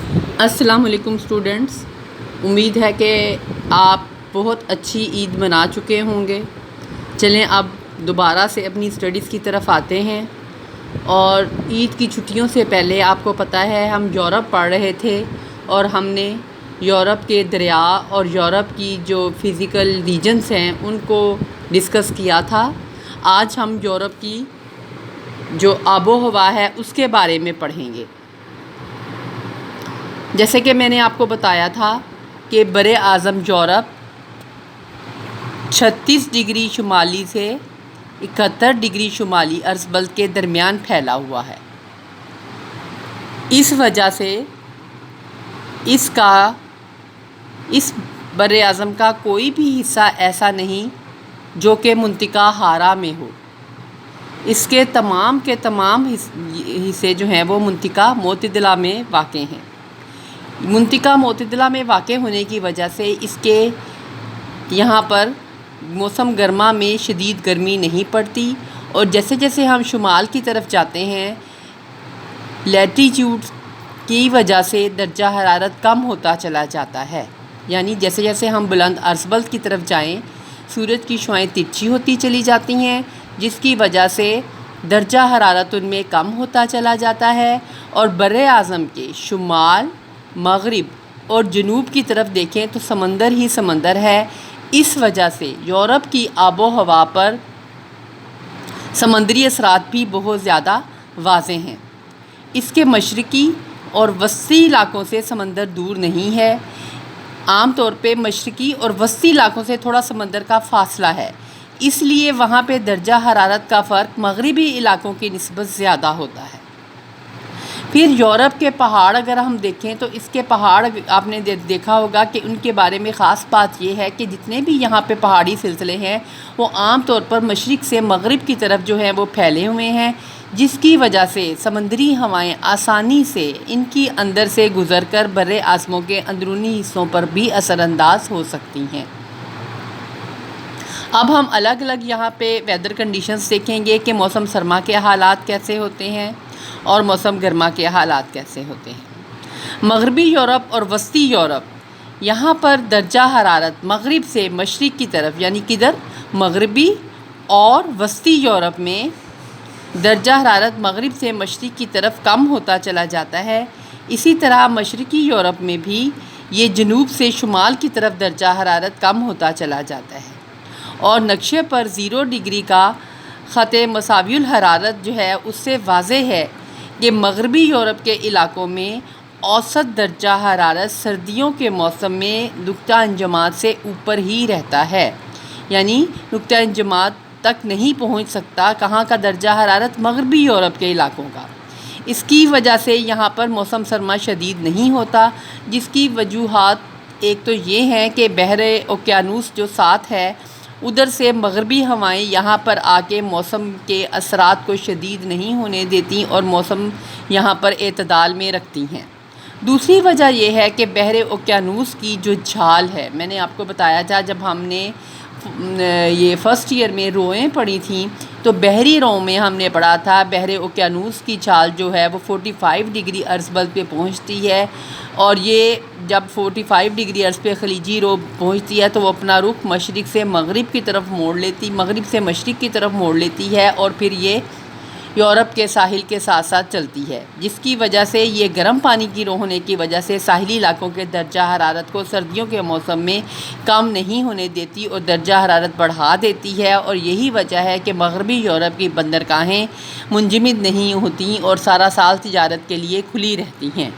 السلام علیکم اسٹوڈنٹس، امید ہے کہ آپ بہت اچھی عید منا چکے ہوں گے۔ چلیں اب دوبارہ سے اپنی اسٹڈیز کی طرف آتے ہیں۔ اور عید کی چھٹیوں سے پہلے آپ کو پتہ ہے ہم یورپ پڑھ رہے تھے اور ہم نے یورپ کے دریا اور یورپ کی جو فزیکل ریجنز ہیں ان کو ڈسکس کیا تھا۔ آج ہم یورپ کی جو آب و ہوا ہے اس کے بارے میں پڑھیں گے۔ جیسے کہ میں نے آپ کو بتایا تھا کہ بر اعظم یورپ 36 ڈگری شمالی سے 71 ڈگری شمالی عرض بلد کے درمیان پھیلا ہوا ہے۔ اس وجہ سے اس بر اعظم کا کوئی بھی حصہ ایسا نہیں جو کہ منطقہ حارہ میں ہو۔ اس کے تمام حصے جو ہیں وہ منطقہ معتدلہ میں واقع ہیں۔ منطقہ معتدلہ میں واقع ہونے کی وجہ سے اس کے یہاں پر موسم گرما میں شدید گرمی نہیں پڑتی، اور جیسے جیسے ہم شمال کی طرف جاتے ہیں لیٹیچیوڈ کی وجہ سے درجہ حرارت کم ہوتا چلا جاتا ہے۔ یعنی جیسے جیسے ہم بلند عرض بلد کی طرف جائیں سورج کی شعاعیں ترچھی ہوتی چلی جاتی ہیں، جس کی وجہ سے درجہ حرارت ان میں کم ہوتا چلا جاتا ہے، اور بر اعظم کے شمال، مغرب اور جنوب کی طرف دیکھیں تو سمندر ہی سمندر ہے۔ اس وجہ سے یورپ کی آب و ہوا پر سمندری اثرات بھی بہت زیادہ واضح ہیں۔ اس کے مشرقی اور وسطی علاقوں سے سمندر دور نہیں ہے۔ عام طور پہ مشرقی اور وسطی علاقوں سے تھوڑا سمندر کا فاصلہ ہے، اس لیے وہاں پہ درجہ حرارت کا فرق مغربی علاقوں کی نسبت زیادہ ہوتا ہے۔ پھر یورپ کے پہاڑ اگر ہم دیکھیں تو اس کے پہاڑ آپ نے دیکھا ہوگا کہ ان کے بارے میں خاص بات یہ ہے کہ جتنے بھی یہاں پہ پہاڑی سلسلے ہیں وہ عام طور پر مشرق سے مغرب کی طرف جو ہیں وہ پھیلے ہوئے ہیں، جس کی وجہ سے سمندری ہوائیں آسانی سے ان کی اندر سے گزر کر بر اعظموں کے اندرونی حصوں پر بھی اثر انداز ہو سکتی ہیں۔ اب ہم الگ الگ یہاں پہ ویدر کنڈیشنز دیکھیں گے کہ موسم سرما کے حالات کیسے ہوتے ہیں اور موسم گرما کے حالات کیسے ہوتے ہیں۔ مغربی یورپ اور وسطی یورپ، یہاں پر درجہ حرارت مغرب سے مشرق کی طرف، یعنی کدھر مغربی اور وسطی یورپ میں درجہ حرارت مغرب سے مشرق کی طرف کم ہوتا چلا جاتا ہے۔ اسی طرح مشرقی یورپ میں بھی یہ جنوب سے شمال کی طرف درجہ حرارت کم ہوتا چلا جاتا ہے، اور نقشے پر 0 ڈگری کا خط مساوی الحرارت جو ہے اس سے واضح ہے کہ مغربی یورپ کے علاقوں میں اوسط درجہ حرارت سردیوں کے موسم میں نقطہ انجماد سے اوپر ہی رہتا ہے، یعنی نقطہ انجماد تک نہیں پہنچ سکتا کہاں کا درجہ حرارت مغربی یورپ کے علاقوں کا۔ اس کی وجہ سے یہاں پر موسم سرما شدید نہیں ہوتا، جس کی وجوہات ایک تو یہ ہیں کہ بحر اوقیانوس جو ساتھ ہے ادھر سے مغربی ہوائیں یہاں پر آ کے موسم کے اثرات کو شدید نہیں ہونے دیتی اور موسم یہاں پر اعتدال میں رکھتی ہیں۔ دوسری وجہ یہ ہے کہ بحر اوقیانوس کی جو جھال ہے، میں نے آپ کو بتایا تھا جب ہم نے یہ فرسٹ ایئر میں روئیں پڑھی تھیں تو بحری رو میں ہم نے پڑھا تھا بحر اوقیانوس کی جھال جو ہے وہ 45 ڈگری عرض بلد پہ پہنچتی ہے، اور یہ جب 45 ڈگری عرض پہ خلیجی رو پہنچتی ہے تو وہ اپنا رخ مشرق سے مغرب کی طرف مغرب سے مشرق کی طرف موڑ لیتی ہے، اور پھر یہ یورپ کے ساحل کے ساتھ ساتھ چلتی ہے، جس کی وجہ سے یہ گرم پانی کی رو ہونے کی وجہ سے ساحلی علاقوں کے درجہ حرارت کو سردیوں کے موسم میں کم نہیں ہونے دیتی اور درجہ حرارت بڑھا دیتی ہے، اور یہی وجہ ہے کہ مغربی یورپ کی بندرگاہیں منجمد نہیں ہوتیں اور سارا سال تجارت کے لیے کھلی رہتی ہیں۔